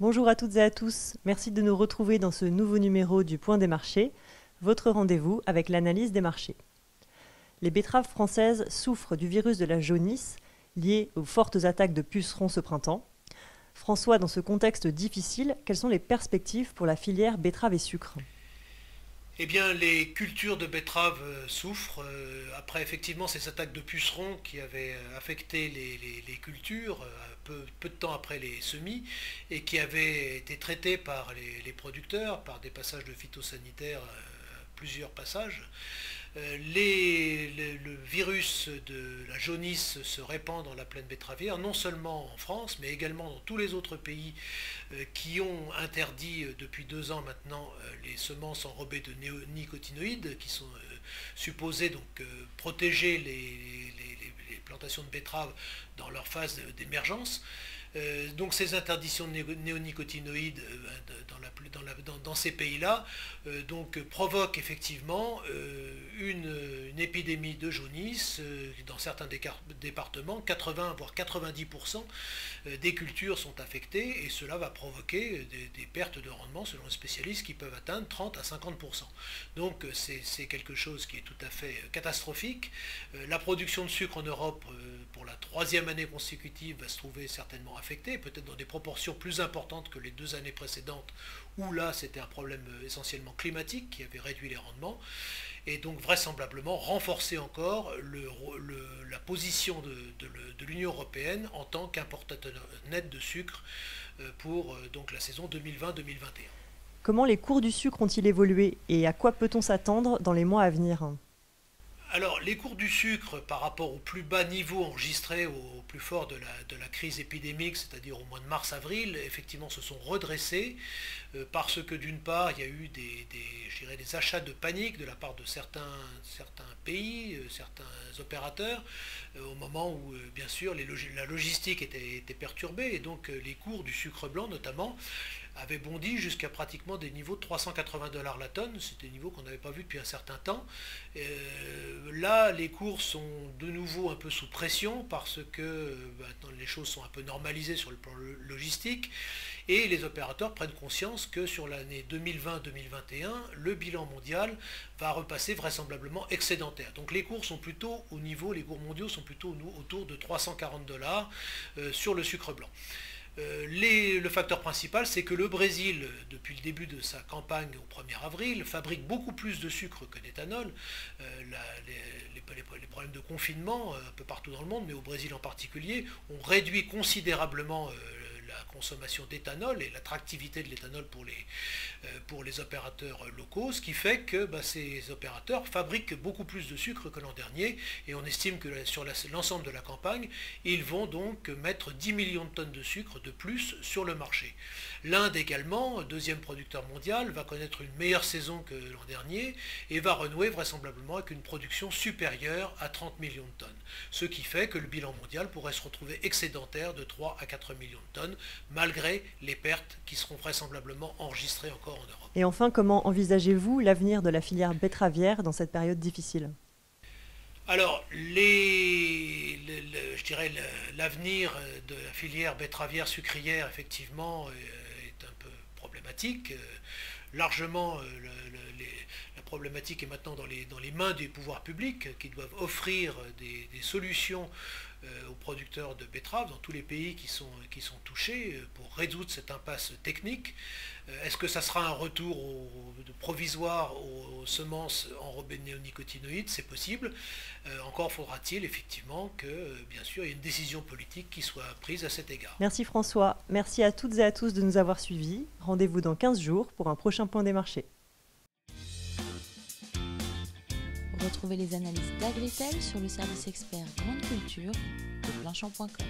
Bonjour à toutes et à tous, merci de nous retrouver dans ce nouveau numéro du Point des marchés, votre rendez-vous avec l'analyse des marchés. Les betteraves françaises souffrent du virus de la jaunisse, lié aux fortes attaques de pucerons ce printemps. François, dans ce contexte difficile, quelles sont les perspectives pour la filière betterave et sucre ? Eh bien, les cultures de betteraves souffrent après effectivement ces attaques de pucerons qui avaient affecté les cultures peu de temps après les semis et qui avaient été traitées par les producteurs par des passages de phytosanitaires, plusieurs passages. Le virus de la jaunisse se répand dans la plaine betteravière, non seulement en France, mais également dans tous les autres pays qui ont interdit depuis 2 ans maintenant les semences enrobées de néonicotinoïdes, qui sont supposées donc protéger les plantations de betteraves dans leur phase d'émergence. Donc ces interdictions de néonicotinoïdes dans ces pays-là provoquent effectivement une épidémie de jaunisse dans certains départements. 80 voire 90% des cultures sont affectées et cela va provoquer des pertes de rendement selon les spécialistes qui peuvent atteindre 30 à 50%. Donc c'est quelque chose qui est tout à fait catastrophique. La production de sucre en Europe pour la 3e année consécutive va se trouver certainement affectée, peut-être dans des proportions plus importantes que les 2 années précédentes où là c'était un problème essentiellement climatique qui avait réduit les rendements et donc vraisemblablement renforcer encore la position de l'Union européenne en tant qu'importateur net de sucre pour donc la saison 2020-2021. Comment les cours du sucre ont-ils évolué et à quoi peut-on s'attendre dans les mois à venir ? Alors, les cours du sucre par rapport au plus bas niveau enregistré au plus fort de la crise épidémique, c'est-à-dire au mois de mars-avril, effectivement se sont redressés parce que d'une part, il y a eu des achats de panique de la part de certains pays, certains opérateurs, au moment où, bien sûr, la logistique était perturbée et donc les cours du sucre blanc notamment avait bondi jusqu'à pratiquement des niveaux de 380 $ la tonne. C'est des niveaux qu'on n'avait pas vus depuis un certain temps. Là, les cours sont de nouveau un peu sous pression parce que maintenant les choses sont un peu normalisées sur le plan logistique et les opérateurs prennent conscience que sur l'année 2020-2021, le bilan mondial va repasser vraisemblablement excédentaire. Donc les cours sont plutôt au niveau, les cours mondiaux sont plutôt autour de 340 $ sur le sucre blanc. Le facteur principal, c'est que le Brésil, depuis le début de sa campagne au 1er avril, fabrique beaucoup plus de sucre que d'éthanol. Les problèmes de confinement un peu partout dans le monde, mais au Brésil en particulier, ont réduit considérablement la consommation d'éthanol et l'attractivité de l'éthanol pour les opérateurs locaux, ce qui fait que ces opérateurs fabriquent beaucoup plus de sucre que l'an dernier et on estime que sur l'ensemble de la campagne, ils vont donc mettre 10 millions de tonnes de sucre de plus sur le marché. L'Inde également, deuxième producteur mondial, va connaître une meilleure saison que l'an dernier et va renouer vraisemblablement avec une production supérieure à 30 millions de tonnes. Ce qui fait que le bilan mondial pourrait se retrouver excédentaire de 3 à 4 millions de tonnes, malgré les pertes qui seront vraisemblablement enregistrées encore en Europe. Et enfin, comment envisagez-vous l'avenir de la filière betteravière dans cette période difficile ? Alors, je dirais l'avenir de la filière betteravière sucrière, effectivement, est un peu problématique. Largement, la problématique est maintenant dans les mains des pouvoirs publics qui doivent offrir des solutions aux producteurs de betteraves dans tous les pays qui sont touchés pour résoudre cette impasse technique. Est-ce que ça sera un retour provisoire aux semences enrobées de néonicotinoïdes? C'est possible. Encore faudra-t-il effectivement que, bien sûr, il y ait une décision politique qui soit prise à cet égard. Merci François, merci à toutes et à tous de nous avoir suivis. Rendez-vous dans 15 jours pour un prochain point des marchés. Retrouvez les analyses d'Agritel sur le service expert Grande Culture de Planchamp.com.